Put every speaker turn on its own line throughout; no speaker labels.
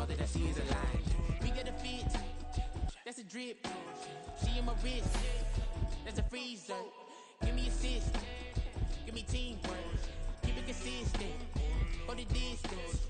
that I see is a lie. We get a fit, that's a drip. She in my wrist, that's a freezer. Give me assist, give me teamwork. Keep it consistent, for the distance.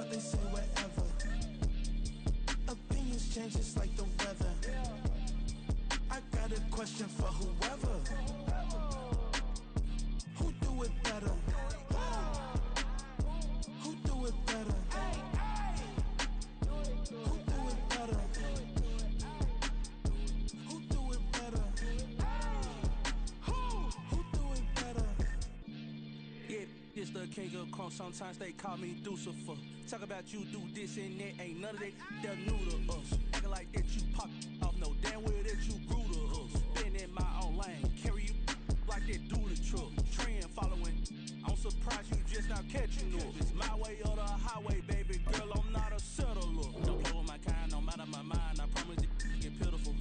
They say whatever. Opinions change just like the weather. I got a question for whoever. Who do it better? Who do it better? Who do it better? Who do it better? Who do it better?
Yeah, this the king of crunk. Sometimes they call me Lucifer. Talk about you do this and that, ain't none of that, they're new to us. Acting like that you pop off, no damn well that you grew to us. Been in my own lane, carry you like that do the truck. Trend following, I'm surprised you just now catching up. It's my way or the highway, baby girl, I'm not a settler. Don't play with my kind, I'm out of my mind, I promise it get pitiful.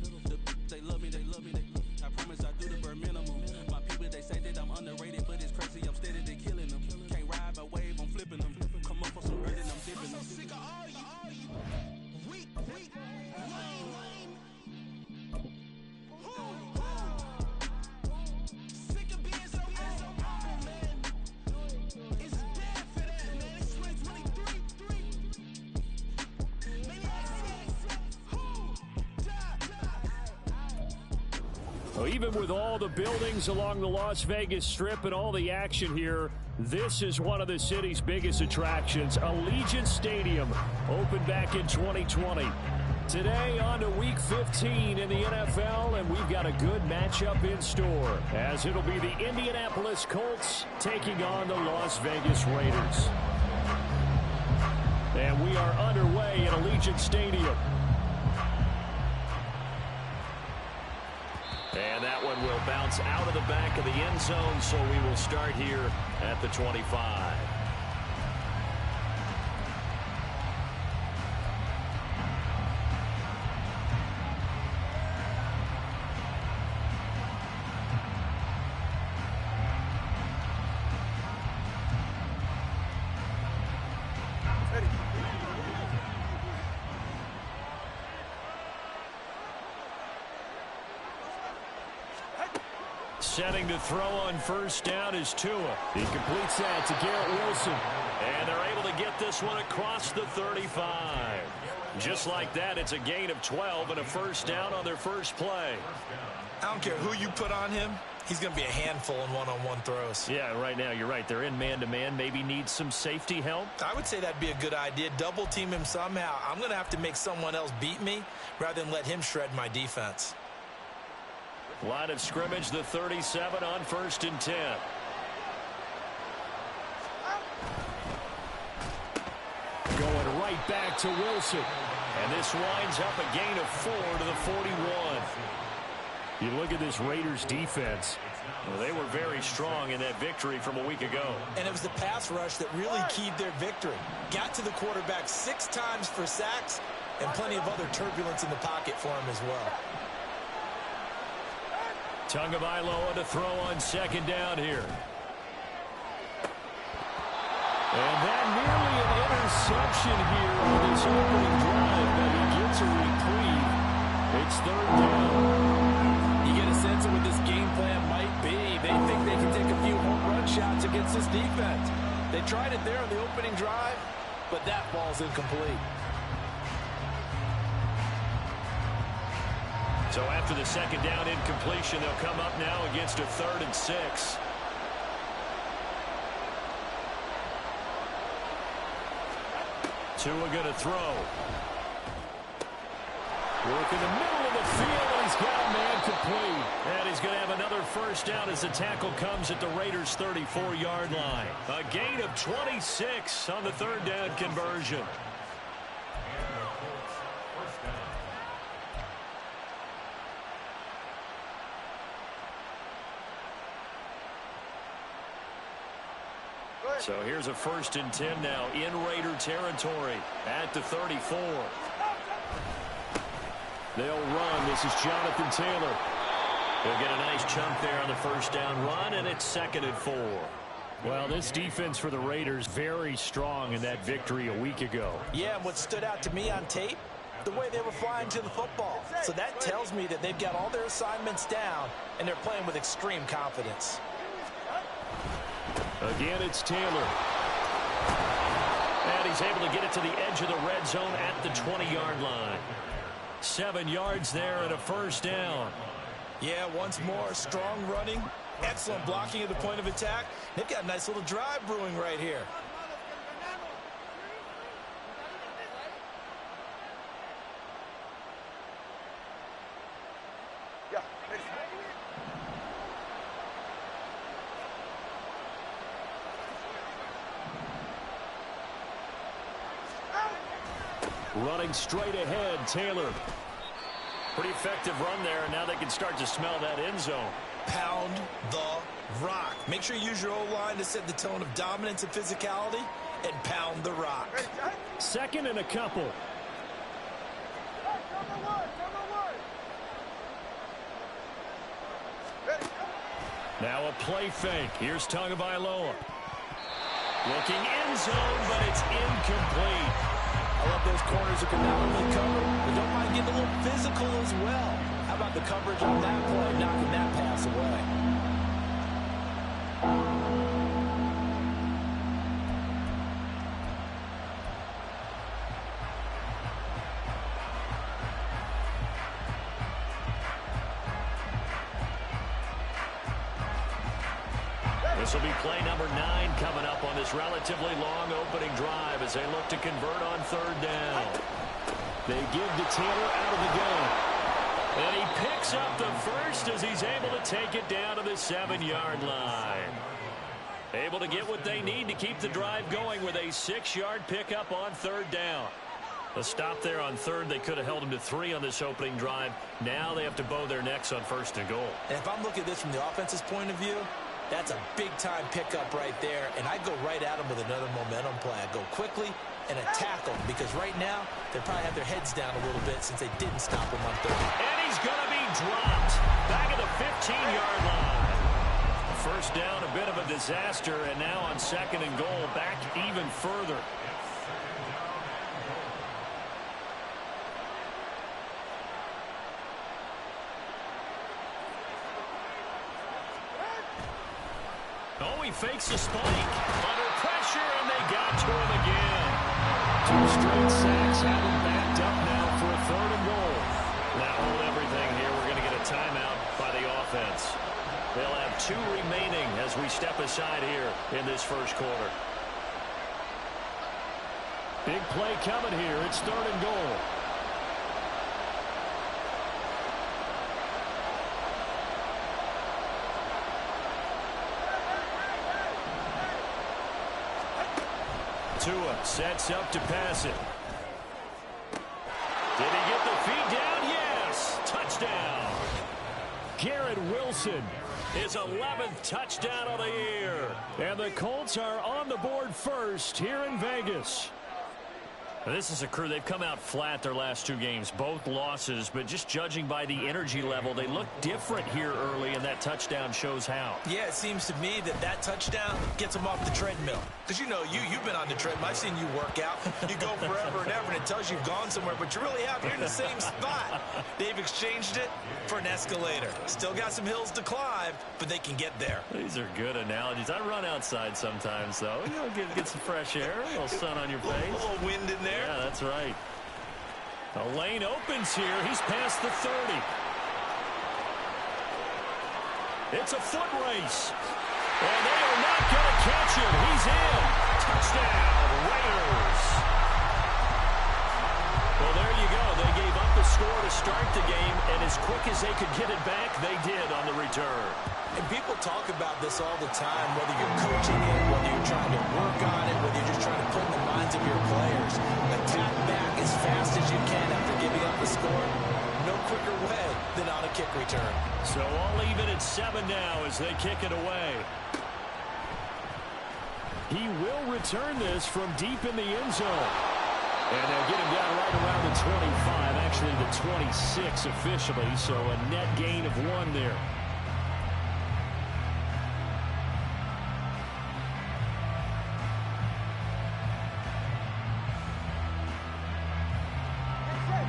They love me, I promise I do the bare minimum. My people, they say that I'm underrated, but it's crazy, I'm steady, they killing them. Can't ride my wave, I'm flipping them. Come up for some earth and I'm dipping them.
I'm so sick of all you weak, lame. Sick of being so humble, man. It's dead for that, man. It's 2023.
Well, even with all the buildings along the Las Vegas Strip and all the action here, this is one of the city's biggest attractions. Allegiant Stadium opened back in 2020. Today on to Week 15 in the NFL, and we've got a good matchup in store, as it'll be the Indianapolis Colts taking on the Las Vegas Raiders. And we are underway at Allegiant Stadium. And that one will bounce out of the back of the end zone, so we will start here at the 25. Setting to throw on first down is Tua. He completes that to Garrett Wilson. And they're able to get this one across the 35. Just like that, it's a gain of 12 and a first down on their first play.
I don't care who you put on him. He's going to be a handful in one-on-one throws.
Yeah, right now, you're right. They're in man-to-man. Maybe needs some safety help.
I would say that'd be a good idea. Double team him somehow. I'm going to have to make someone else beat me rather than let him shred my defense.
Line of scrimmage, the 37 on 1st and 10. Going right back to Wilson. And this winds up a gain of 4 to the 41. You look at this Raiders defense. Well, they were very strong in that victory from a week ago.
And it was the pass rush that really keyed their victory. Got to the quarterback 6 times for sacks and plenty of other turbulence in the pocket for him as well.
Tagovailoa to throw on second down here. And that nearly an interception here on this opening drive, but he gets a reprieve. It's 3rd down.
You get a sense of what this game plan might be. They think they can take a few home run shots against this defense. They tried it there on the opening drive, but that ball's incomplete.
So after the second down incompletion, they'll come up now against a 3rd and 6. Tua going to throw. Working the middle of the field, and he's got a man complete. And he's going to have another first down as the tackle comes at the Raiders' 34-yard line. A gain of 26 on the third down conversion. So here's a 1st and 10 now in Raider territory at the 34. They'll run. This is Jonathan Taylor. He'll get a nice chunk there on the first down run, and it's 2nd and 4. Well, this defense for the Raiders very strong in that victory a week ago.
Yeah, and what stood out to me on tape, the way they were flying to the football. So that tells me that they've got all their assignments down, and they're playing with extreme confidence.
Again, it's Taylor. And he's able to get it to the edge of the red zone at the 20-yard line. 7 yards there and a first down.
Yeah, once more, strong running, excellent blocking at the point of attack. They've got a nice little drive brewing right here.
Running straight ahead, Taylor. Pretty effective run there, and now they can start to smell that end zone.
Pound the rock. Make sure you use your O-line to set the tone of dominance and physicality, and pound the rock.
2nd and a couple. Now a play fake. Here's Tagovailoa. Looking end zone, but it's incomplete.
I love those corners who can not only cover, but don't mind getting a little physical as well. How about the coverage on that play, knocking that pass away?
This will be play number 9 coming up on this relatively long opening drive as they look to convert on 3rd down. They give to Taylor out of the gun. And he picks up the first as he's able to take it down to the 7-yard line. Able to get what they need to keep the drive going with a 6-yard pickup on 3rd down. A stop there on 3rd. They could have held him to 3 on this opening drive. Now they have to bow their necks on 1st and goal.
And if I'm looking at this from the offense's point of view, that's a big-time pickup right there, and I go right at them with another momentum play. I go quickly and attack them because right now they probably have their heads down a little bit since they didn't stop him on 3rd.
And he's going to be dropped back at the 15-yard line. First down, a bit of a disaster, and now on 2nd and goal, back even further. Oh, he fakes a spike. Under pressure, and they got to him again. 2 straight sacks have him backed up now for a 3rd and goal. Now hold everything here. We're going to get a timeout by the offense. They'll have 2 remaining as we step aside here in this first quarter. Big play coming here. It's 3rd and goal. Tua sets up to pass it. Did he get the feet down? Yes. Touchdown. Garrett Wilson, his 11th touchdown of the year. And the Colts are on the board first here in Vegas. Now, this is a crew. They've come out flat their last 2 games, both losses, but just judging by the energy level, they look different here early, and that touchdown shows how.
Yeah, it seems to me that touchdown gets them off the treadmill. Because, you know, you've been on the treadmill. I've seen you work out. You go forever and ever, and it tells you you've gone somewhere, but you really have. You're in the same spot. They've exchanged it for an escalator. Still got some hills to climb, but they can get there.
These are good analogies. I run outside sometimes, though. You know, get some fresh air, a little sun on your face.
A little wind in there.
Yeah, that's right. The lane opens here. He's past the 30. It's a foot race. And they are not going to catch him. He's in. Touchdown, Raiders. Well, there you go. They gave up the score to as they could get it back, they did on the return.
And people talk about this all the time, whether you're coaching it, whether you're trying to work on it, whether you're just trying to put in the minds of your players. Attack back as fast as you can after giving up the score. No quicker way than on a kick return.
So all even at 7 now as they kick it away. He will return this from deep in the end zone. And they'll get him down right around the 25, actually the 26 officially, so a net gain of 1 there.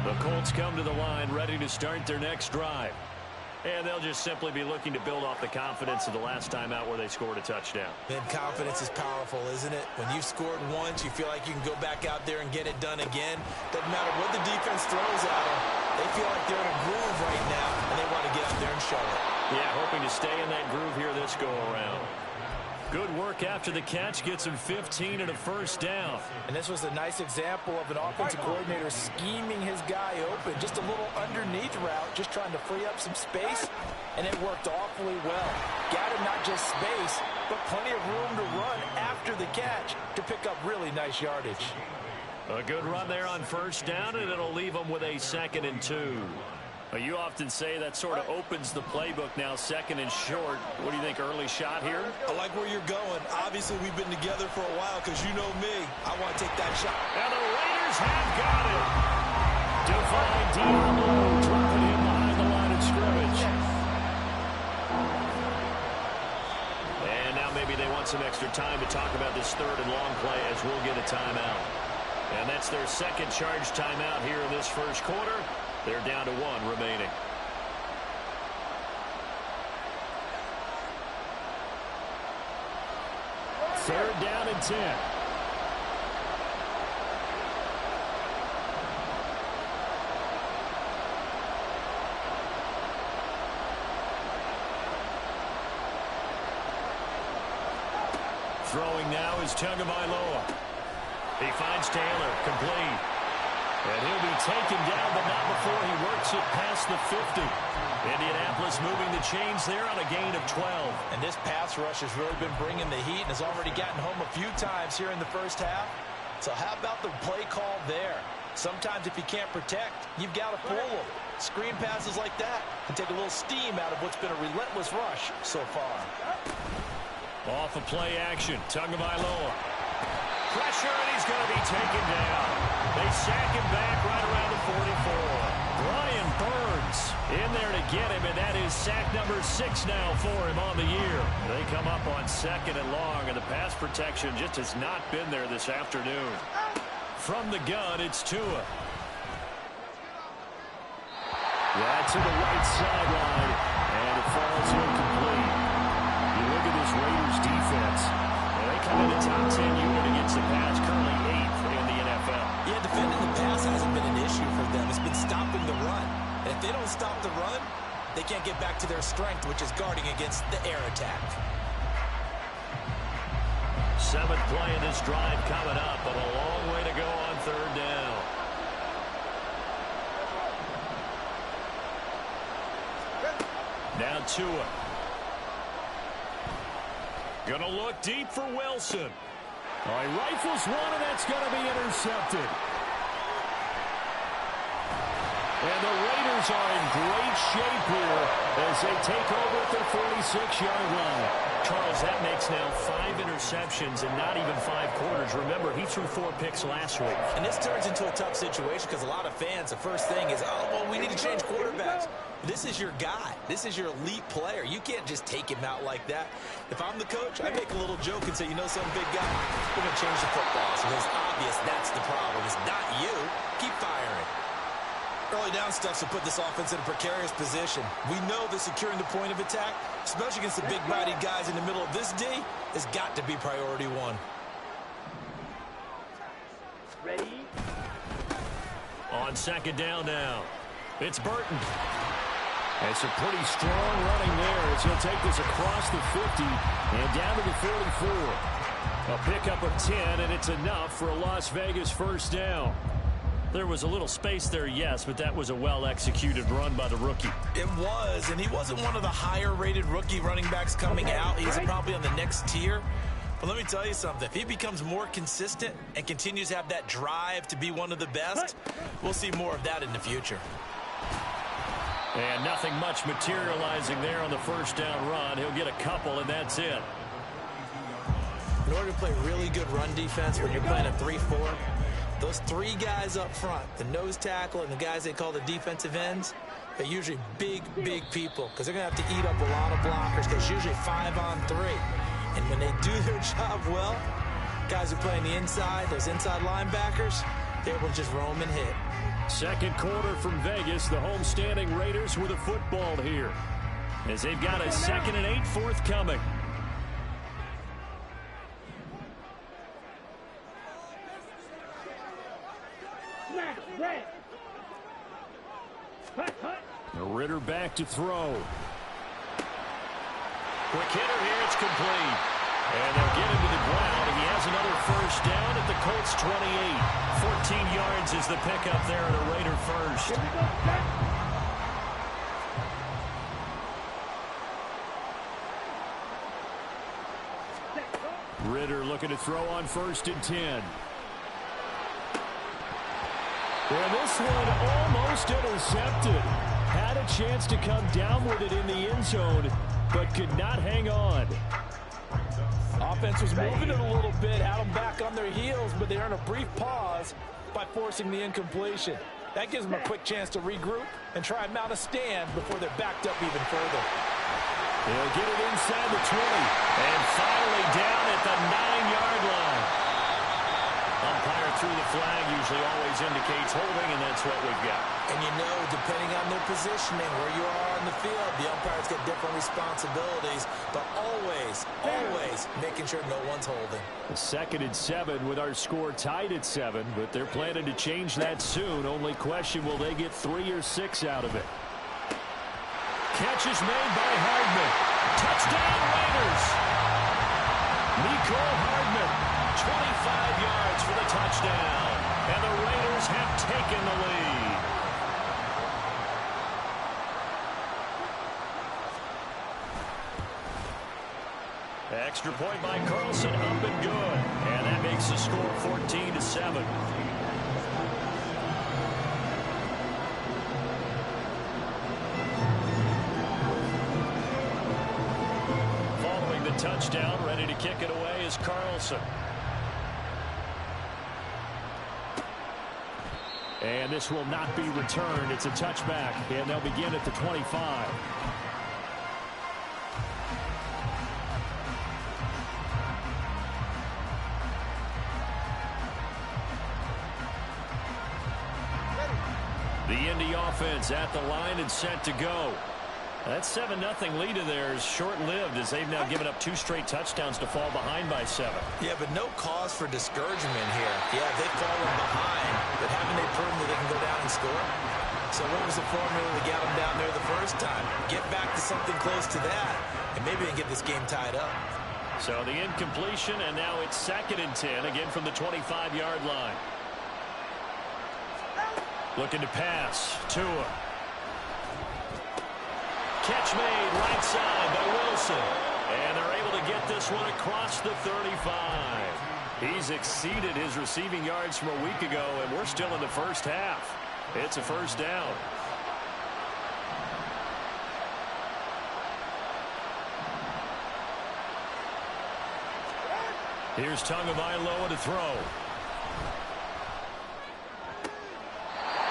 The Colts come to the line ready to start their next drive. And they'll just simply be looking to build off the confidence of the last time out where they scored a touchdown.
And confidence is powerful, isn't it? When you've scored once, you feel like you can go back out there and get it done again. Doesn't matter what the defense throws at them. They feel like they're in a groove right now, and they want to get out there and show it.
Yeah, hoping to stay in that groove here this go-around. Good work after the catch. Gets him 15 and a first down.
And this was a nice example of an offensive coordinator scheming his guy open. Just a little underneath route, just trying to free up some space, and it worked awfully well. Got him not just space, but plenty of room to run after the catch to pick up really nice yardage.
A good run there on first down, and it'll leave them with a 2nd and 2. You often say that sort of opens the playbook now, 2nd and short. What do you think, early shot here?
I like where you're going. Obviously, we've been together for a while because you know me. I want to take that shot.
And the Raiders have got it. Define Diablo, dropping him behind the line of scrimmage. And now maybe they want some extra time to talk about this 3rd and long play as we'll get a timeout. And that's their 2nd charge timeout here in this first quarter. They're down to 1 remaining. Third down and 10. Throwing now is Tagovailoa. He finds Taylor, complete. And he'll be taken down, but not before he works it past the 50. Indianapolis moving the chains there on a gain of 12.
And this pass rush has really been bringing the heat and has already gotten home a few times here in the first half. So how about the play call there? Sometimes if you can't protect, you've got to pull them. Screen passes like that can take a little steam out of what's been a relentless rush so far.
Off of play action, Tagovailoa. Pressure, and he's going to be taken down. They sack him back right around the 44. Brian Burns in there to get him, and that is sack number 6 now for him on the year. They come up on 2nd and long, and the pass protection just has not been there this afternoon. From the gun, it's Tua. That's to the right sideline, and it falls incomplete. You look at this Raiders defense. They come in the top 10 unit against the pass, currently 8th in the NFL.
Yeah, defending the pass hasn't been an issue for them. It's been stopping the run. And if they don't stop the run, they can't get back to their strength, which is guarding against the air attack.
7th play of this drive coming up, but a long way to go on 3rd down. Now Tua. Going to look deep for Wilson. All right, rifles one, and that's going to be intercepted. And the Raiders are in great shape here as they take over at their 46-yard line. Charles, that makes now 5 interceptions and not even 5 quarters. Remember, he threw 4 picks last week.
And this turns into a tough situation because a lot of fans, the first thing is, oh, well, we need to change quarterbacks. This is your guy. This is your elite player. You can't just take him out like that. If I'm the coach, I make a little joke and say, you know something, big guy? We're going to change the football. So it's obvious that's the problem. It's not you. Keep firing. Early down stuff to put this offense in a precarious position. We know that securing the point of attack, especially against the big-bodied guys in the middle of this D, has got to be priority 1.
Ready?
On 2nd down now, it's Burton. It's a pretty strong running there as he'll take this across the 50 and down to the 44. A pickup of 10, and it's enough for a Las Vegas first down. There was a little space there, yes, but that was a well-executed run by the rookie.
It was, and he wasn't one of the higher-rated rookie running backs coming out. He's probably on the next tier. But let me tell you something. If he becomes more consistent and continues to have that drive to be one of the best, we'll see more of that in the future.
And nothing much materializing there on the first down run. He'll get a couple, and that's it.
In order to play really good run defense when you're playing a 3-4, those three guys up front, the nose tackle and the guys they call the defensive ends, they're usually big, big people because they're going to have to eat up a lot of blockers because usually 5-on-3. And when they do their job well, guys who play on the inside, those inside linebackers, they're able to just roam and hit.
Second quarter from Vegas, the homestanding Raiders with a football here as they've got a 2nd and 8 forthcoming. Ritter back to throw. Quick hitter here, it's complete. And they'll get him to the ground, and he has another first down at the Colts 28. 14 yards is the pickup there at a Raider first. Ritter looking to throw on 1st and 10. And this one almost intercepted. Had a chance to come down with it in the end zone, but could not hang on.
Offense was moving it a little bit, had them back on their heels, but they earned a brief pause by forcing the incompletion. That gives them a quick chance to regroup and try and mount a stand before they're backed up even further.
They'll get it inside the 20, and finally down at the 9-yard line. Umpire threw the flag, usually always indicates holding, and that's what we've got.
And you know, depending on their positioning, where you are on the field, the umpires get different responsibilities, but always, always making sure no one's holding.
2nd and 7 with our score tied at 7, but they're planning to change that soon. Only question, will they get 3 or 6 out of it? Catch is made by Hardman. Touchdown Raiders! Nico Hardman, 25 yards for the touchdown. And the Raiders have taken the lead. Extra point by Carlson, up and good. And that makes the score 14-7. Following the touchdown, ready to kick it away is Carlson. And this will not be returned. It's a touchback, and they'll begin at the 25. The Indy offense at the line and set to go. That 7-0 lead of theirs short-lived as they've now given up 2 straight touchdowns to fall behind by 7.
Yeah, but no cause for discouragement here. Yeah, they've fallen behind, but haven't they proven that they can go down and score? So what was the formula to get them down there the first time? Get back to something close to that, and maybe they can get this game tied up.
So the incompletion, and now it's 2nd and 10, again from the 25-yard line. Looking to pass. Tua. Catch made right side by Wilson. And they're able to get this one across the 35. He's exceeded his receiving yards from a week ago, and we're still in the first half. It's a first down. Here's Tagovailoa to throw.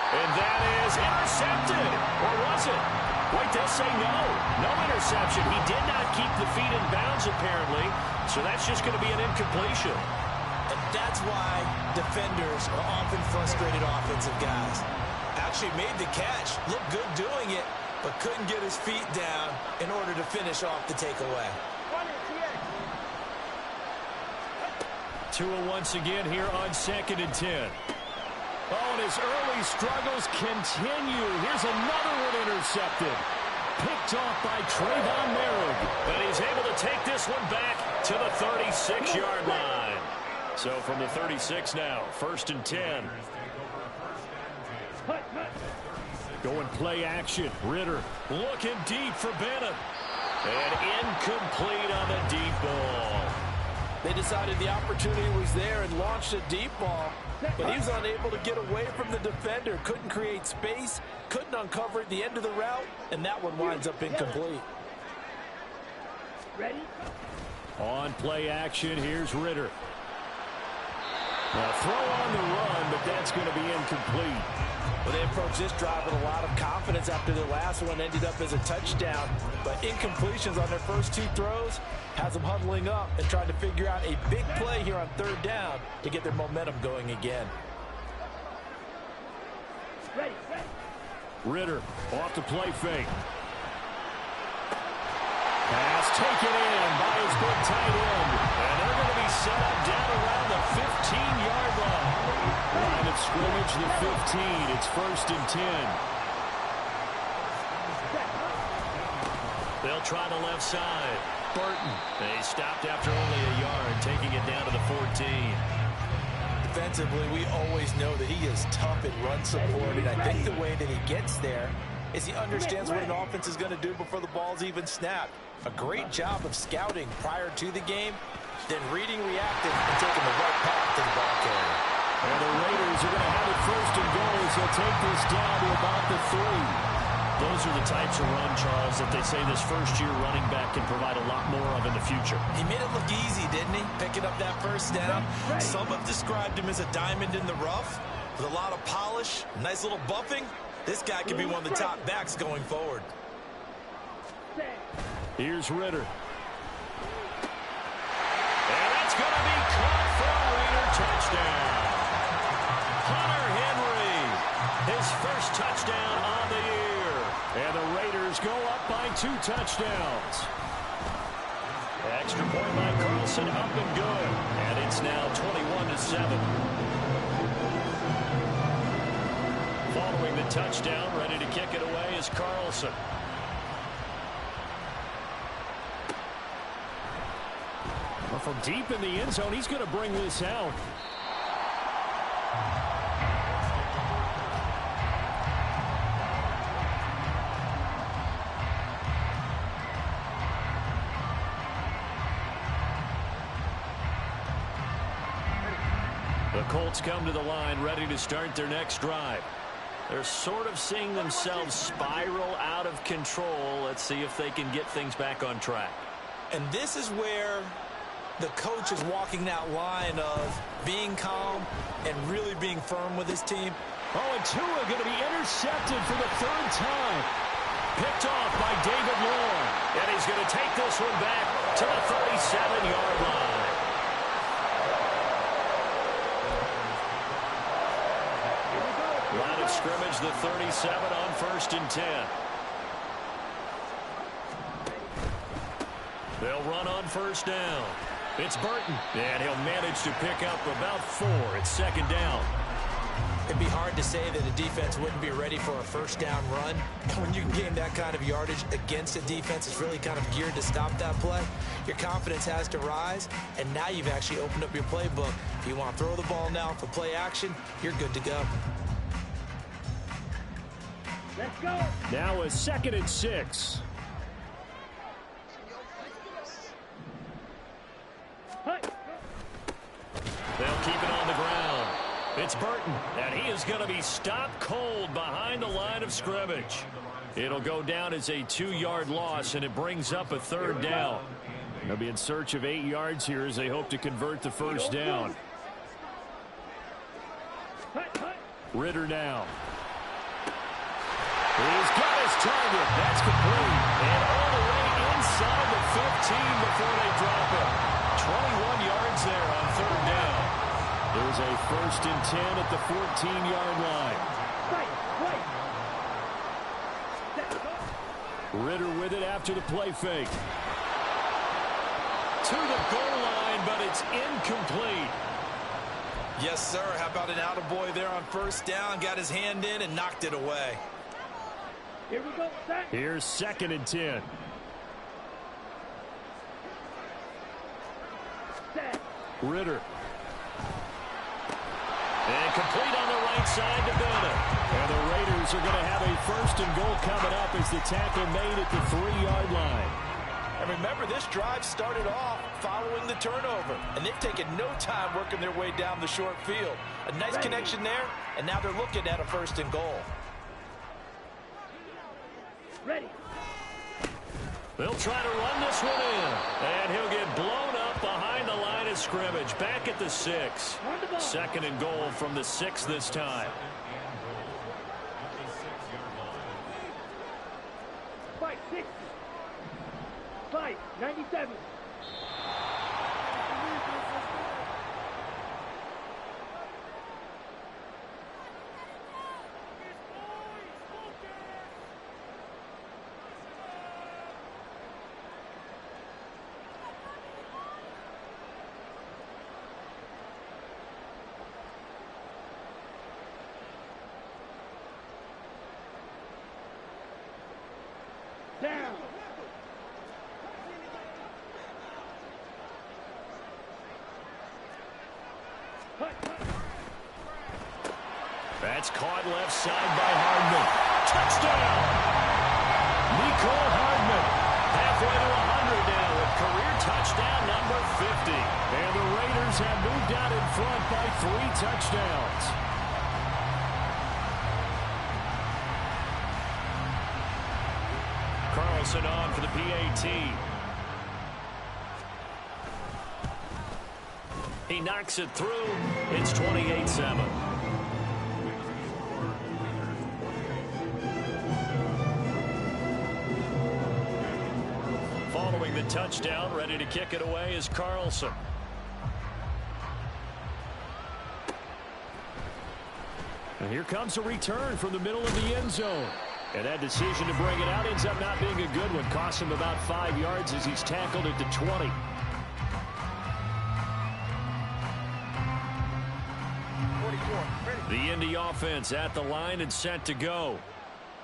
And that is intercepted. Or was it? Wait, they'll say no. No interception. He did not keep the feet in bounds, apparently. So that's just going to be an incompletion.
And that's why defenders are often frustrated offensive guys. Actually made the catch. Looked good doing it, but couldn't get his feet down in order to finish off the takeaway.
Tua once again here on 2nd and 10. Oh, and his early struggles continue. Here's another one intercepted. Picked off by Trayvon Merrick. But he's able to take this one back to the 36-yard line. So from the 36 now, 1st and 10. Going play action. Ritter looking deep for Bennett. And incomplete on the deep ball.
They decided the opportunity was there and launched a deep ball, but he was unable to get away from the defender. Couldn't create space, couldn't uncover at the end of the route, and that one winds up incomplete.
Ready?
On play action, here's Ritter. A throw on the run, but that's going to be incomplete.
Well, they approached this drive with a lot of confidence after their last one ended up as a touchdown. But incompletions on their first two throws has them huddling up and trying to figure out a big play here on third down to get their momentum going again.
Ready.
Ritter off the play fake. Pass taken in by his big tight end. And they're going to be set up down around the 15-yard line. Line of scrimmage, the 15. It's 1st and 10. They'll try the left side. Burton. They stopped after only a yard, taking it down to the 14.
Defensively, we always know that he is tough in run support, and I think the way that he gets there is he understands what an offense is going to do before the ball's even snapped. A great job of scouting prior to the game, then reading, reacting, and taking the right path to the ball carrier.
And the Raiders are going to have it 1st and goal as they'll take this down to about the 3.
Those are the types of run, Charles, that they say this first-year running back can provide a lot more of in the future.
He made it look easy, didn't he? Picking up that first down. Some have described him as a diamond in the rough with a lot of polish, nice little buffing. This guy could be one of the top backs going forward.
Here's Ritter. And that's going to be caught for a Raider touchdown. Hunter Henry, his first touchdown on the year. And the Raiders go up by 2 touchdowns. Extra point by Carlson, up and good. And it's now 21-7. Following the touchdown, ready to kick it away is Carlson. Well, from deep in the end zone, he's going to bring this out. The Colts come to the line, ready to start their next drive. They're sort of seeing themselves spiral out of control. Let's see if they can get things back on track.
And this is where the coach is walking that line of being calm and really being firm with his team.
Oh, and Tua going to be intercepted for the 3rd time. Picked off by David Long. And he's going to take this one back to the 37-yard line. Line of scrimmage, the 37 on 1st and 10. They'll run on 1st down. It's Burton, and he'll manage to pick up about 4. It's 2nd down.
It'd be hard to say that a defense wouldn't be ready for a 1st down run. When you can gain that kind of yardage against a defense that's really kind of geared to stop that play, your confidence has to rise, and now you've actually opened up your playbook. If you want to throw the ball now for play action, you're good to go.
Let's go.
Now a 2nd and 6. They'll keep it on the ground. It's Burton, and he is going to be stopped cold behind the line of scrimmage. It'll go down as a 2-yard loss, and it brings up a 3rd down. They'll be in search of 8 yards here as they hope to convert the 1st down. Ritter now. He's got his target. That's complete. And all the way inside the 15 before they drop it. 21 yards there on 3rd down. There's a 1st and 10 at the 14-yard line. Ritter with it after the play fake. To the goal line, but it's incomplete.
Yes, sir. How about an attaboy there on 1st down? Got his hand in and knocked it away.
Here we go.
Here's 2nd and 10. Ritter. And complete on the right side to Bennett. And the Raiders are going to have a 1st and goal coming up as the tackle made at the 3-yard line.
And remember, this drive started off following the turnover. And they've taken no time working their way down the short field. A nice connection there, and now they're looking at a 1st and goal.
Ready.
They'll try to run this one in. And he'll get blown up behind the line of scrimmage. Back at the 6. 2nd and goal from the 6 this time.
Fight 6. Fight 97. Down.
That's caught left side by Hardman. Touchdown! Nicole Hardman. Halfway to 100 now with career touchdown number 50. And the Raiders have moved out in front by 3 touchdowns. Carlson on for the PAT. He knocks it through. It's 28-7. Following the touchdown, ready to kick it away is Carlson. And here comes a return from the middle of the end zone. And that decision to bring it out ends up not being a good one. Cost him about 5 yards as he's tackled at the 20. The Indy offense at the line and set to go.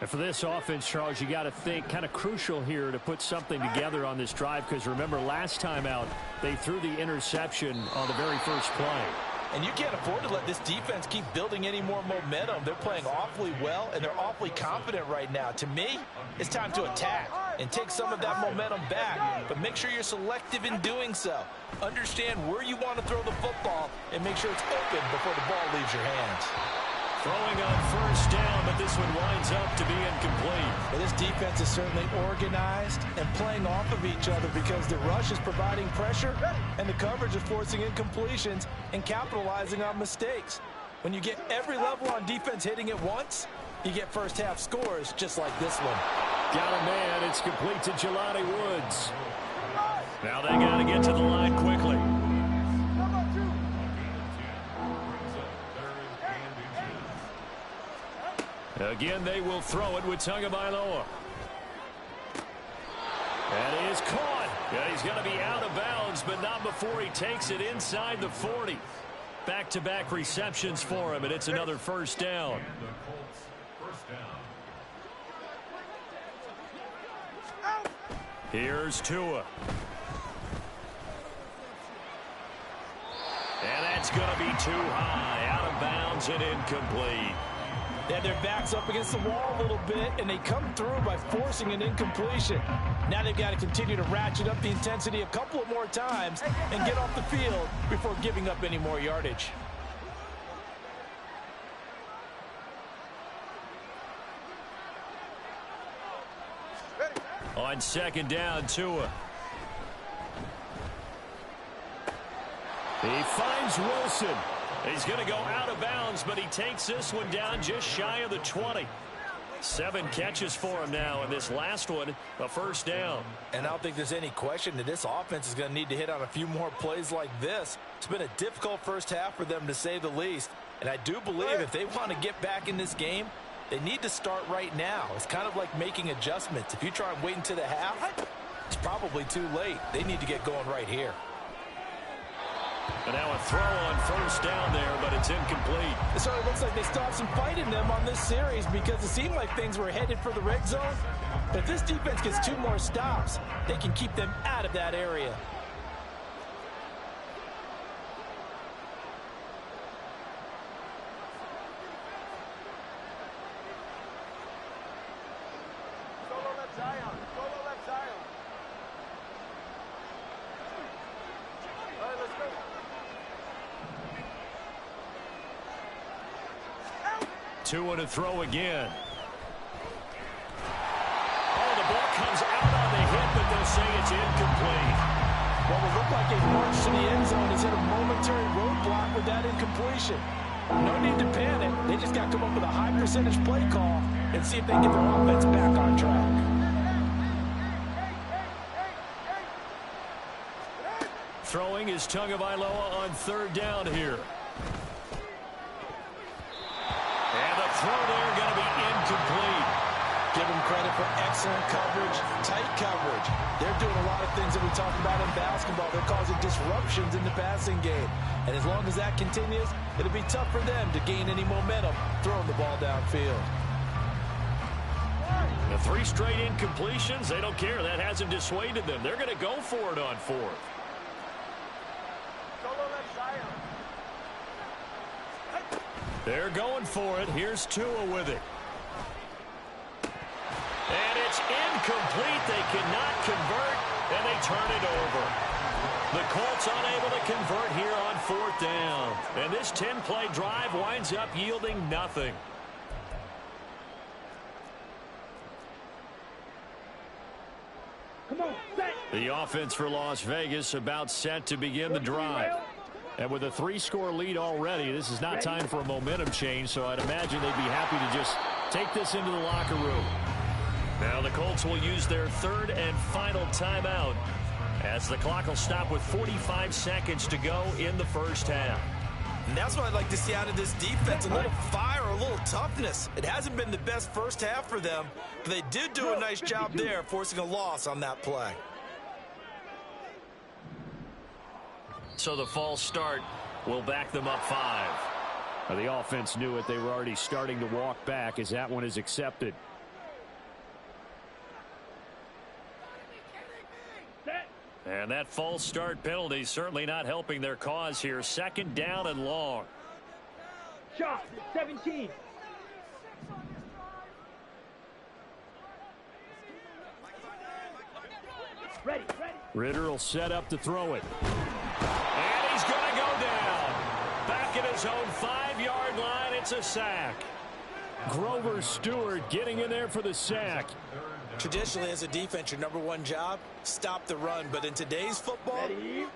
And for this offense, Charles, you got to think kind of crucial here to put something together on this drive, because remember last time out they threw the interception on the very first play.
And you can't afford to let this defense keep building any more momentum. They're playing awfully well, and they're awfully confident right now. To me, it's time to attack and take some of that momentum back, but make sure you're selective in doing so. Understand where you want to throw the football and make sure it's open before the ball leaves your hands.
Throwing on first down, but this one winds up to be incomplete.
Well, this defense is certainly organized and playing off of each other because the rush is providing pressure and the coverage is forcing incompletions and capitalizing on mistakes. When you get every level on defense hitting at once, you get first half scores just like this one.
Got a man. It's complete to Jelani Woods. Now they got to get to the line quickly. Again, they will throw it with Tagovailoa. And it is caught. Yeah, he's going to be out of bounds, but not before he takes it inside the 40. Back-to-back receptions for him, and it's another first down. Here's Tua. And that's going to be too high. Out of bounds and incomplete.
They had their backs up against the wall a little bit, and they come through by forcing an incompletion. Now they've got to continue to ratchet up the intensity a couple of more times and get off the field before giving up any more yardage.
On second down, Tua. He finds Wilson. He's going to go out of bounds, but he takes this one down just shy of the 20. 7 catches for him now, and this last one, a first down.
And I don't think there's any question that this offense is going to need to hit on a few more plays like this. It's been a difficult first half for them, to say the least. And I do believe if they want to get back in this game, they need to start right now. It's kind of like making adjustments. If you try and wait until the half, it's probably too late. They need to get going right here.
And now a throw on first down there, but it's incomplete.
It certainly looks like they still have some fight in them on this series because it seemed like things were headed for the red zone. But if this defense gets 2 more stops, they can keep them out of that area.
To throw again. Oh, the ball comes out on the hit, but they'll say it's incomplete.
What would look like a march to the end zone is hit a momentary roadblock with that incompletion. No need to panic. They just got to come up with a high percentage play call and see if they can get their offense back on track.
Throwing is Tagovailoa on third down here. And the throw there going to be incomplete.
Give them credit for excellent coverage, tight coverage. They're doing a lot of things that we talk about in basketball. They're causing disruptions in the passing game. And as long as that continues, it'll be tough for them to gain any momentum throwing the ball downfield.
The 3 straight incompletions, they don't care. That hasn't dissuaded them. They're going to go for it on 4th. They're going for it. Here's Tua with it. And it's incomplete. They cannot convert, and they turn it over. The Colts unable to convert here on 4th down. And this 10-play drive winds up yielding nothing.
Come on, set.
The offense for Las Vegas about set to begin the drive. And with a 3-score lead already, this is not time for a momentum change, so I'd imagine they'd be happy to just take this into the locker room. Now the Colts will use their 3rd and final timeout as the clock will stop with 45 seconds to go in the first half.
And that's what I'd like to see out of this defense, a little fire, a little toughness. It hasn't been the best first half for them, but they did do a nice job there, forcing a loss on that play.
So the false start will back them up 5. Now the offense knew it. They were already starting to walk back as that one is accepted. And that false start penalty certainly not helping their cause here. 2nd down and long.
Shot, 17. Ready.
Ritter will set up to throw it. And he's going to go down. Back at his own 5-yard line. It's a sack. Grover Stewart getting in there for the sack.
Traditionally, as a defense, your #1 job, stop the run. But in today's football,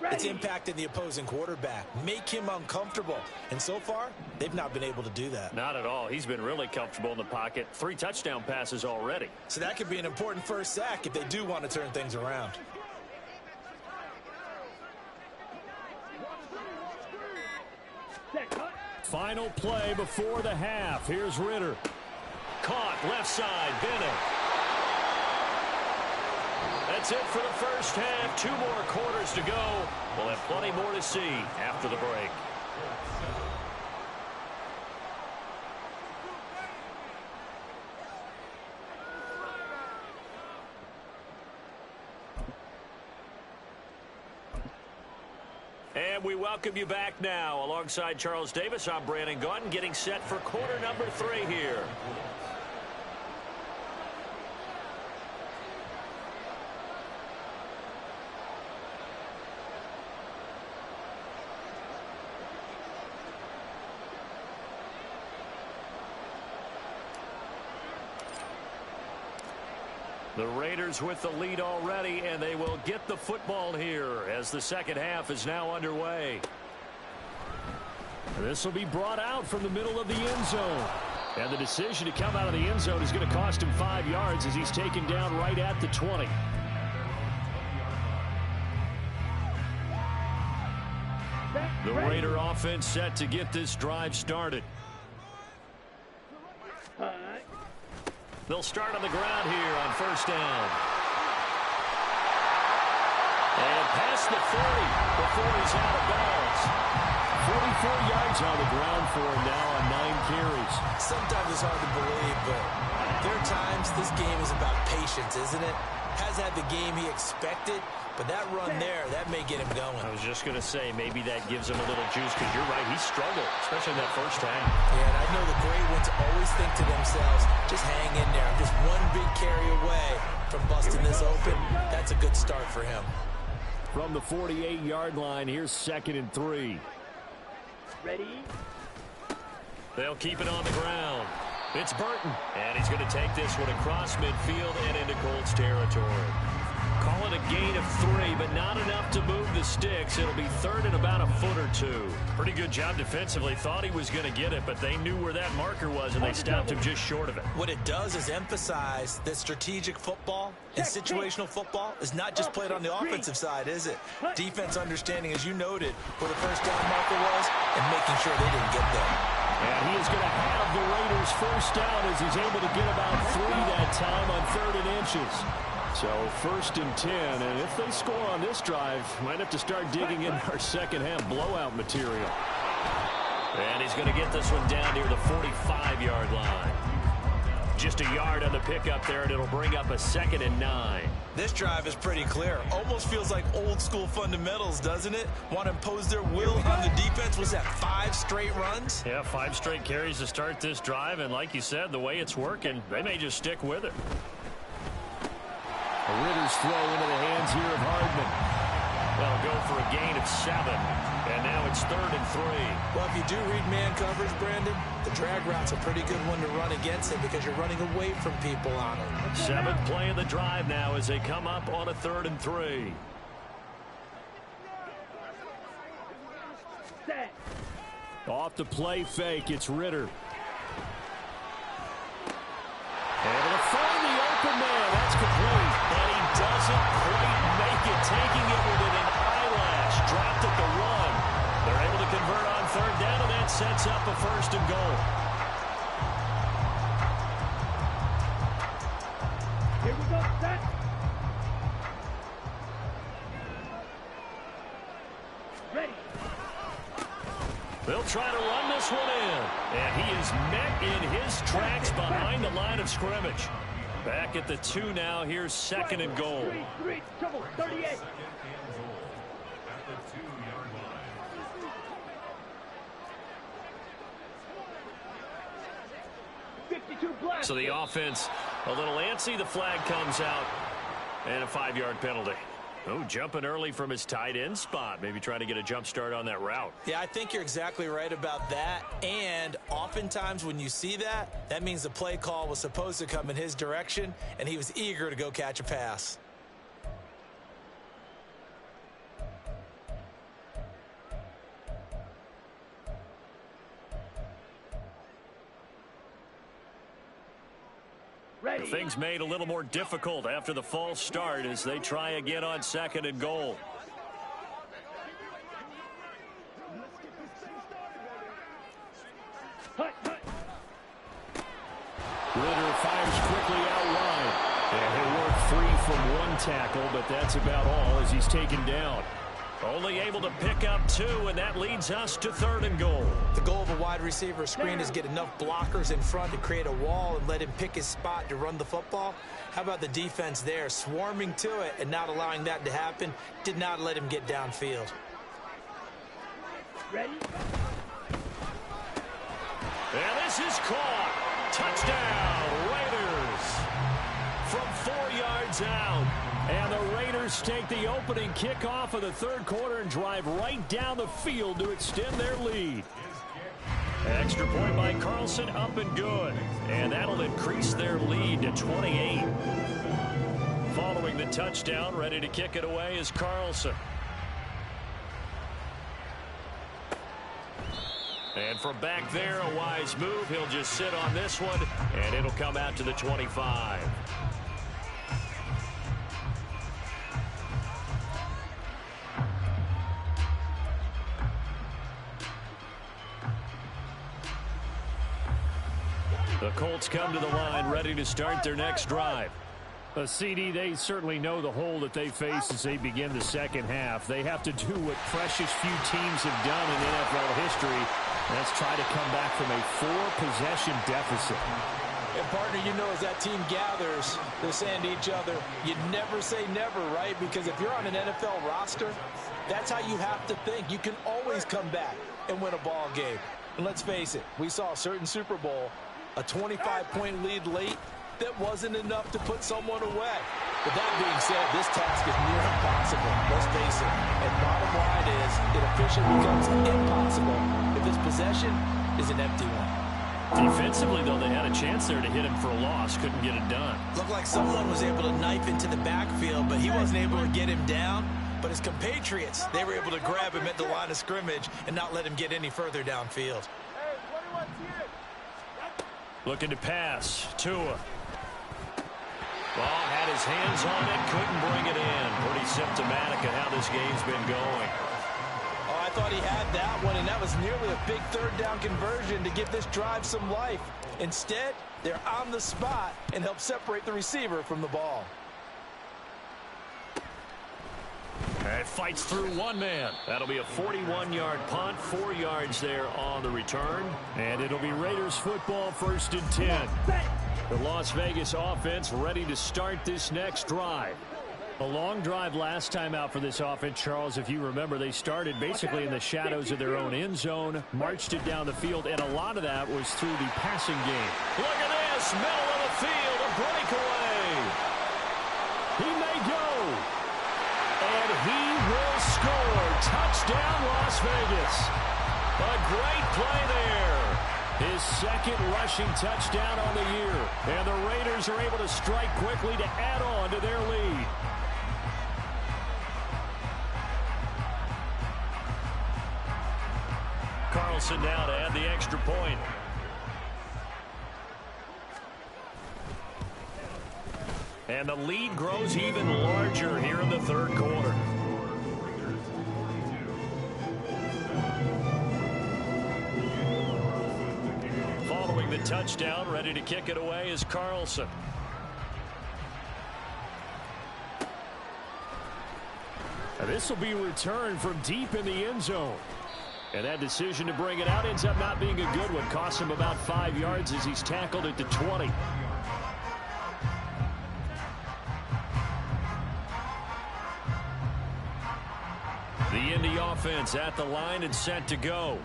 it's impacting the opposing quarterback. Make him uncomfortable. And so far, they've not been able to do that.
Not at all. He's been really comfortable in the pocket. 3 touchdown passes already.
So that could be an important first sack if they do want to turn things around.
Final play before the half. Here's Ritter. Caught left side. Bennett. That's it for the first half. 2 more quarters to go. We'll have plenty more to see after the break. And we welcome you back now. Alongside Charles Davis, I'm Brandon Gaudin, getting set for quarter number 3 here. The Raiders with the lead already, and they will get the football here as the second half is now underway. This will be brought out from the middle of the end zone. And the decision to come out of the end zone is going to cost him 5 yards as he's taken down right at the 20. The Raider offense set to get this drive started. They'll start on the ground here on first down. And past the 40 before he's out of bounds. 44 yards on the ground for him now on 9 carries.
Sometimes it's hard to believe, but there are times this game is about patience, isn't it? Has had the game he expected, but that run there, that may get him going.
I was just going to say, maybe that gives him a little juice, because you're right, he struggled, especially in that first half.
Yeah, and I know the great ones always think to themselves, just hang in there. I'm just one big carry away from busting this open. That's a good start for him.
From the 48-yard line, here's 2nd and 3.
Ready?
They'll keep it on the ground. It's Burton, and he's going to take this one across midfield and into Colts territory. Call it a gain of 3, but not enough to move the sticks. It'll be third and about a foot or 2. Pretty good job defensively. Thought he was going to get it, but they knew where that marker was, and they stopped him just short of it.
What it does is emphasize that strategic football and situational football is not just played on the offensive side, is it? Defense understanding, as you noted, where the first down marker was and making sure they didn't get there.
And he is going to have the Raiders first down as he's able to get about 3 that time on 3rd and inches. So 1st and 10, and if they score on this drive, might have to start digging in our second half blowout material. And he's going to get this one down near the 45-yard line. Just a yard on the pickup there, and it'll bring up a 2nd and 9.
This drive is pretty clear. Almost feels like old school fundamentals, doesn't it? Want to impose their will on the defense. Was that 5 straight runs?
Yeah, 5 straight carries to start this drive, and like you said, the way it's working, they may just stick with it. A Ritter's throw into the hands here of Hardman. They'll go for a gain of 7, and now it's 3rd and 3.
Well, if you do read man coverage, Brandon, the drag route's a pretty good one to run against it because you're running away from people on it.
7th play of the drive now as they come up on a 3rd and 3. Off the play fake, it's Ritter. Able to find the open man. That's complete. And he doesn't quite make it. Taking it within an eyelash. Dropped at the 1. They're able to convert on 3rd down, and that sets up a 1st and goal.
Here we go, set. Ready.
They'll try to run this one in. And he is met in his tracks behind the line of scrimmage. Back at the 2 now. Here's 2nd and goal.
3, trouble, 38.
So the offense a little antsy. The flag comes out. And a 5-yard penalty. Oh, jumping early from his tight end spot. Maybe trying to get a jump start on that route.
Yeah, I think you're exactly right about that. And oftentimes when you see that, that means the play call was supposed to come in his direction, and he was eager to go catch a pass.
Things made a little more difficult after the false start as they try again on 2nd and goal. Ritter fires quickly out wide. And he'll work free from 1 tackle, but that's about all as he's taken down. Only able to pick up 2, and that leads us to 3rd and goal.
The goal of a wide receiver screen is get enough blockers in front to create a wall and let him pick his spot to run the football. How about the defense there, swarming to it and not allowing that to happen? Did not let him get downfield.
Ready?
And this is caught. Touchdown, Raiders. From 4 yards out. And the Raiders take the opening kickoff of the 3rd quarter and drive right down the field to extend their lead. Extra point by Carlson, up and good. And that'll increase their lead to 28. Following the touchdown, ready to kick it away is Carlson. And from back there, a wise move. He'll just sit on this one, and it'll come out to the 25. The Colts come to the line, ready to start their next drive. CD, they certainly know the hole that they face as they begin the second half. They have to do what precious few teams have done in NFL history. That's try to come back from a 4-possession deficit.
And, partner, you know, as that team gathers, they're saying to each other, you never say never, right? Because if you're on an NFL roster, that's how you have to think. You can always come back and win a ball game. And let's face it, we saw a certain Super Bowl, a 25-point lead late, that wasn't enough to put someone away. But that being said, this task is near impossible. Let's face it. And bottom line is, it officially becomes impossible if this possession is an empty one.
Defensively, though, they had a chance there to hit him for a loss. Couldn't get it done.
Looked like someone was able to knife into the backfield, but he wasn't able to get him down. But his compatriots, they were able to grab him at the line of scrimmage and not let him get any further downfield.
Looking to pass. Tua. Well, had his hands on it, couldn't bring it in. Pretty symptomatic of how this game's been going.
Oh, I thought he had that one, and that was nearly a big third down conversion to give this drive some life. Instead, they're on the spot and help separate the receiver from the ball.
And fights through one man. That'll be a 41-yard punt, 4 yards there on the return. And it'll be Raiders football, 1st and 10. The Las Vegas offense ready to start this next drive. A long drive last time out for this offense, Charles. If you remember, they started basically in the shadows of their own end zone, marched it down the field, and a lot of that was through the passing game. Look at this, middle of the field, a breakaway. He may go. And he will score. Touchdown, Las Vegas. A great play there. His second rushing touchdown on the year. And the Raiders are able to strike quickly to add on to their lead. Carlson now to add the extra point. And the lead grows even larger here in the third quarter. Following the touchdown, ready to kick it away is Carlson. And this will be returned from deep in the end zone. And that decision to bring it out ends up not being a good one. Costs him about 5 yards as he's tackled at the 20. The Indy offense at the line and set to go.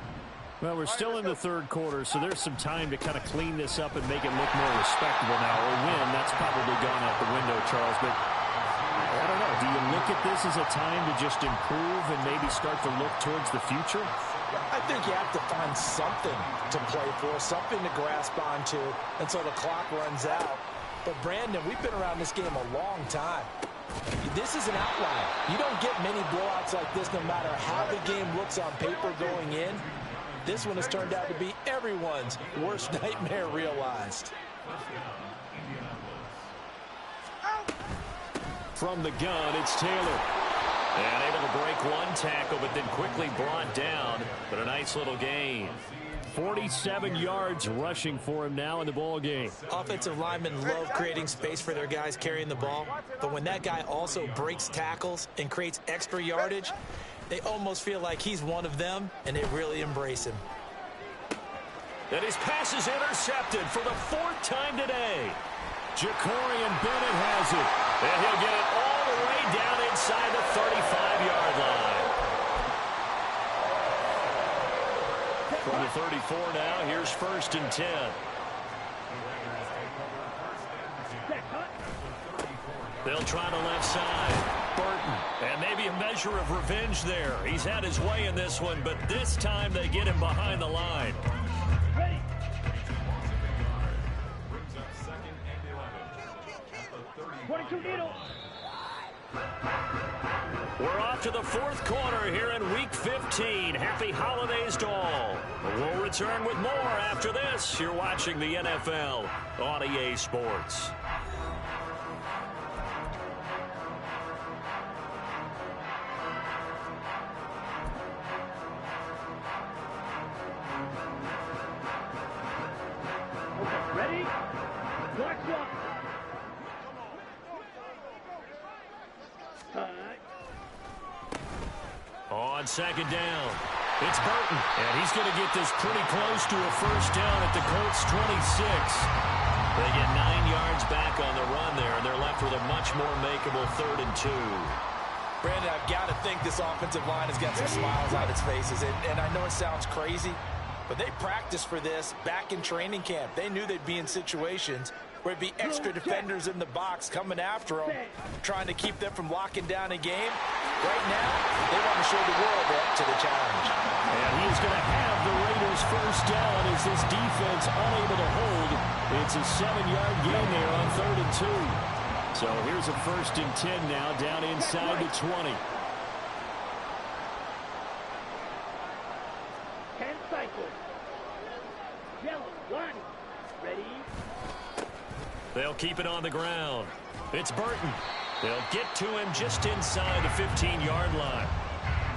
Well, we're still in the third quarter, so there's some time to kind of clean this up and make it look more respectable now. A win, that's probably gone out the window, Charles. But I don't know. Do you look at this as a time to just improve and maybe start to look towards the future?
I think you have to find something to play for, something to grasp onto until the clock runs out. But, Brandon, we've been around this game a long time. This is an outlier. You don't get many blowouts like this no matter how the game looks on paper going in. This one has turned out to be everyone's worst nightmare realized.
From the gun, it's Taylor. And able to break one tackle, but then quickly brought down. But a nice little gain. 47 yards rushing for him now in the ball game.
Offensive linemen love creating space for their guys carrying the ball. But when that guy also breaks tackles and creates extra yardage, they almost feel like he's one of them, and they really embrace him.
And his pass is intercepted for the 4th time today. Jacorian Bennett has it. And he'll get it all the way down inside the 35-yard line. From the 34 now, here's 1st and 10. They'll try the left side. Burton. And maybe a measure of revenge there. He's had his way in this one, but this time they get him behind the line.
Ready.
We're off to the 4th quarter here in Week 15. Happy holidays to all. We'll return with more after this. You're watching the NFL on EA Sports.
Ready? Black clock.
On 2nd down, it's Burton. And he's going to get this pretty close to a 1st down at the Colts 26. They get 9 yards back on the run there, and they're left with a much more makeable 3rd and 2.
Brandon, I've got to think this offensive line has got some smiles on its faces. And I know it sounds crazy, but they practiced for this back in training camp. They knew they'd be in situations where it'd be extra defenders in the box coming after them, trying to keep them from locking down a game. Right now, they want to show the world they're up to the challenge.
And he's going to have the Raiders first down as this defense unable to hold. It's a 7-yard gain there on 3rd and 2. So here's a 1st and 10 now down inside the 20.
10 cycles. Yellow, line. Ready?
They'll keep it on the ground. It's Burton. They'll get to him just inside the 15-yard line.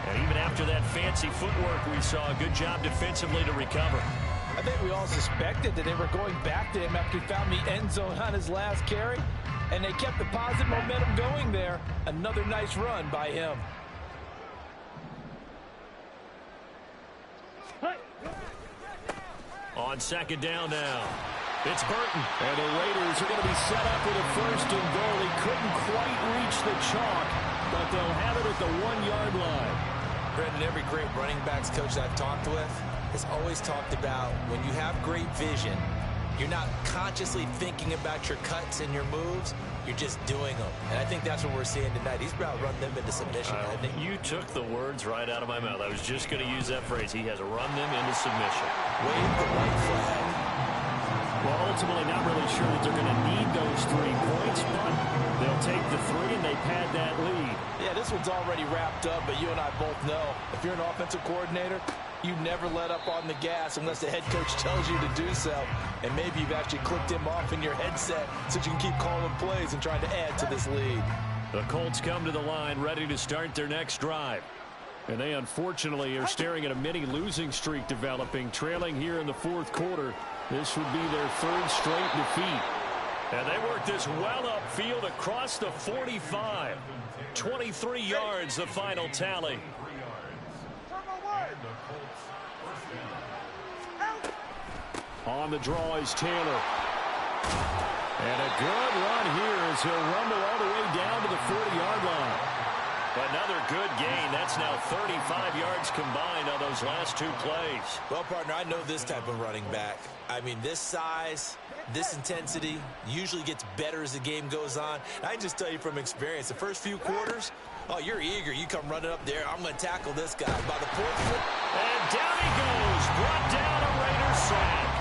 And even after that fancy footwork we saw, a good job defensively to recover.
I think we all suspected that they were going back to him after he found the end zone on his last carry, and they kept the positive momentum going there. Another nice run by him.
On 2nd down now, it's Burton. And the Raiders are going to be set up with a 1st and goal. He couldn't quite reach the chalk, but they'll have it at the 1-yard line.
Brendan, every great running backs coach I've talked with has always talked about when you have great vision, you're not consciously thinking about your cuts and your moves, you're just doing them. And I think that's what we're seeing tonight. He's about run them into submission. I think
you took the words right out of my mouth. I was just going to use that phrase. He has run them into submission.
Wave the white flag.
Well, ultimately not really sure that they're going to need those 3 points, but they'll take the 3 and they pad that lead.
Yeah, this one's already wrapped up, but you and I both know if you're an offensive coordinator, you never let up on the gas unless the head coach tells you to do so. And maybe you've actually clicked him off in your headset so you can keep calling plays and trying to add to this lead.
The Colts come to the line ready to start their next drive. And they unfortunately are staring at a mini losing streak developing, trailing here in the 4th quarter. This would be their 3rd straight defeat. And they work this well upfield across the 45. 23 yards, the final tally. On the draw is Taylor. And a good run here as he'll rumble all the way down to the 40-yard line. Another good gain. That's now 35 yards combined on those last 2 plays.
Well, partner, I know this type of running back. I mean, this size, this intensity usually gets better as the game goes on. I can just tell you from experience, the first few quarters, oh, you're eager. You come running up there. I'm going to tackle this guy. By the 4th foot.
And down he goes. Brought down a Raiders sack.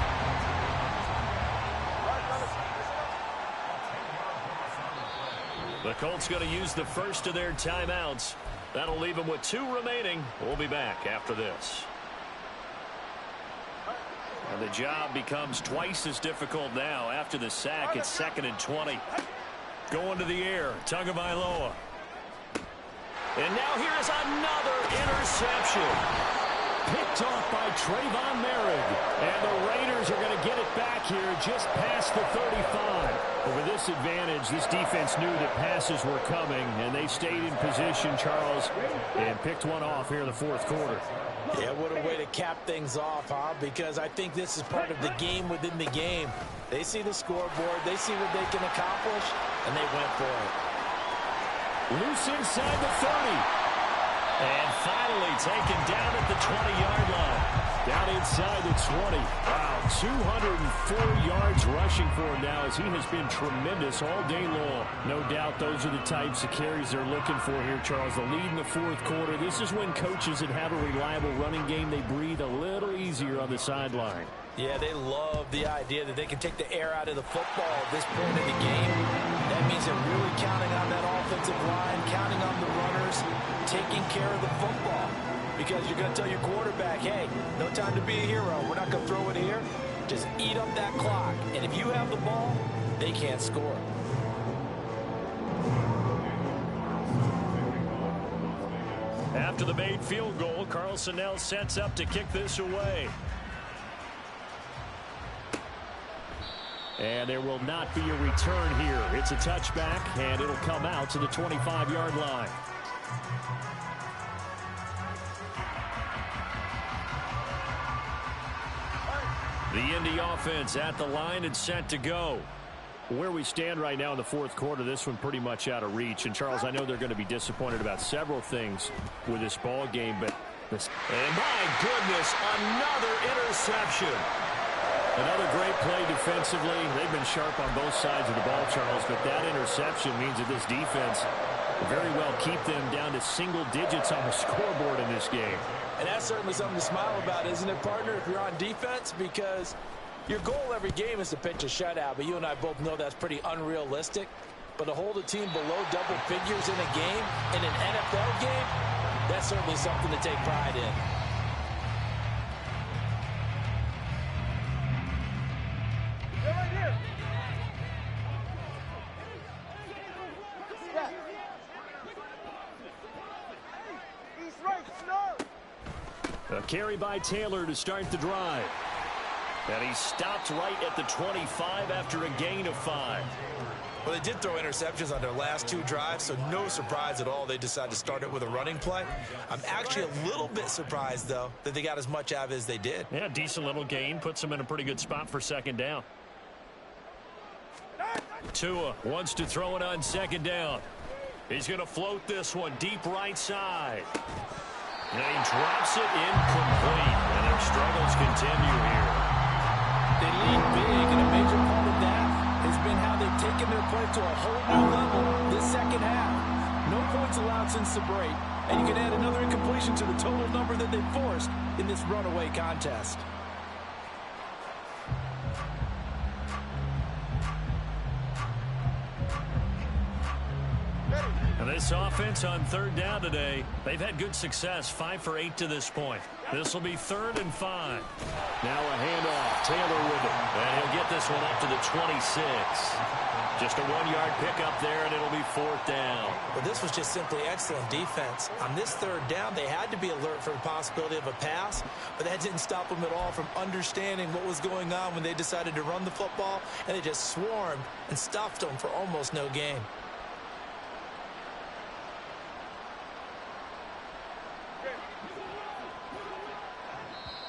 The Colts going to use the first of their timeouts. That'll leave them with 2 remaining. We'll be back after this. And the job becomes twice as difficult now. After the sack, it's 2nd and 20. Going to the air. Tagovailoa. And now here's another interception. Picked off by Trayvon Merrick. And the Raiders are going to get it back here just past the 35. Over this advantage, this defense knew that passes were coming, and they stayed in position, Charles, and picked one off here in the 4th quarter.
Yeah, what a way to cap things off, huh? Because I think this is part of the game within the game. They see the scoreboard, they see what they can accomplish, and they went for it.
Loose inside the 30. And finally taken down at the 20-yard line. Down inside the 20. Wow, 204 yards rushing for him now as he has been tremendous all day long. No doubt those are the types of carries they're looking for here, Charles. The lead in the 4th quarter. This is when coaches that have a reliable running game, they breathe a little easier on the sideline.
Yeah, they love the idea that they can take the air out of the football at this point in the game. That means they're really counting on that offensive line, counting on the runners, taking care of the football. Because you're going to tell your quarterback, hey, no time to be a hero. We're not going to throw it here. Just eat up that clock. And if you have the ball, they can't score.
After the made field goal, Carlson now sets up to kick this away. And there will not be a return here. It's a touchback, and it'll come out to the 25-yard line. The Indy offense at the line and set to go. Where we stand right now in the 4th quarter, this one pretty much out of reach. And, Charles, I know they're going to be disappointed about several things with this ball game, but this... And, my goodness, another interception. Another great play defensively. They've been sharp on both sides of the ball, Charles, but that interception means that this defense,
very well keep them down to single digits on the scoreboard in this game.
And that's certainly something to smile about, isn't it, partner, if you're on defense? Because your goal every game is to pitch a shutout, but you and I both know that's pretty unrealistic. But to hold a team below double figures in a game, in an NFL game, that's certainly something to take pride in.
A carry by Taylor to start the drive. And he stopped right at the 25 after a gain of 5.
Well, they did throw interceptions on their last 2 drives, so no surprise at all they decided to start it with a running play. I'm actually a little bit surprised, though, that they got as much out of it as they did.
Yeah, decent little gain. Puts them in a pretty good spot for second down. Tua wants to throw it on second down. He's going to float this one deep right side. And he drops it incomplete. And their struggles continue here.
They lead big, and a major part of that has been how they've taken their play to a whole new level this second half. No points allowed since the break, and you can add another incompletion to the total number that they forced in this runaway contest.
And this offense on third down today, they've had good success, 5 for 8 to this point. This will be 3rd and 5. Now a handoff, Taylor with it, and he'll get this one up to the 26. Just a 1-yard pickup there, and it'll be 4th down.
Well, this was just simply excellent defense. On this 3rd down, they had to be alert for the possibility of a pass, but that didn't stop them at all from understanding what was going on when they decided to run the football, and they just swarmed and stuffed them for almost no gain.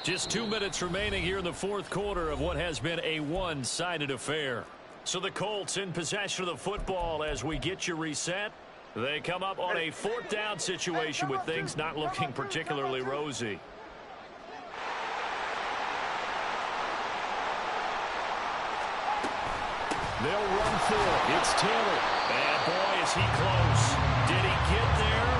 Just 2 minutes remaining here in the 4th quarter of what has been a one-sided affair. So the Colts in possession of the football as we get you reset. They come up on a 4th down situation with things not looking particularly rosy. They'll run for it. It's Taylor. And boy, is he close. Did he get there?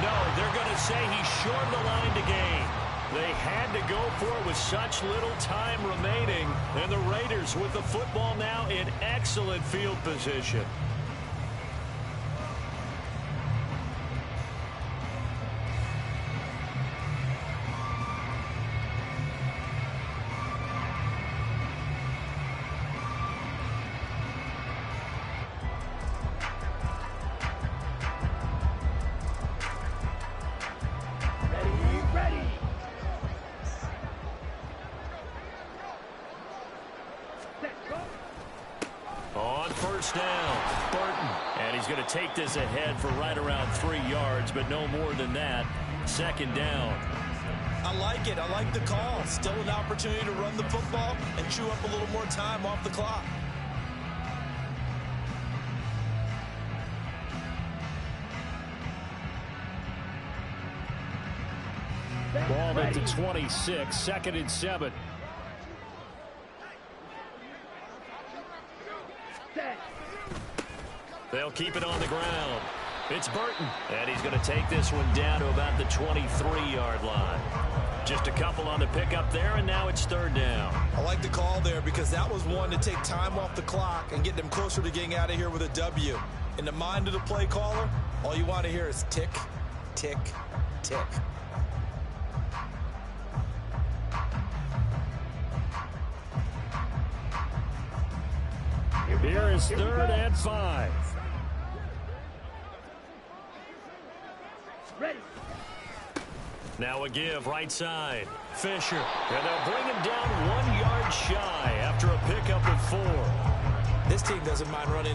No, they're going to say he's short the line to gain. They had to go for it with such little time remaining. And the Raiders with the football now in excellent field position. Take this ahead for right around 3 yards, but no more than that. 2nd down.
I like it. I like the call. Still an opportunity to run the football and chew up a little more time off the clock.
Ball at the 26, 2nd and 7. They'll keep it on the ground. It's Burton, and he's going to take this one down to about the 23-yard line. Just a couple on the pickup there, and now it's 3rd down.
I like the call there because that was one to take time off the clock and get them closer to getting out of here with a W. In the mind of the play caller, all you want to hear is tick, tick, tick.
Here is 3rd and 5.
Ready.
Now a give right side. Fisher. And they'll bring him down 1 yard shy after a pickup of 4.
This team doesn't mind running the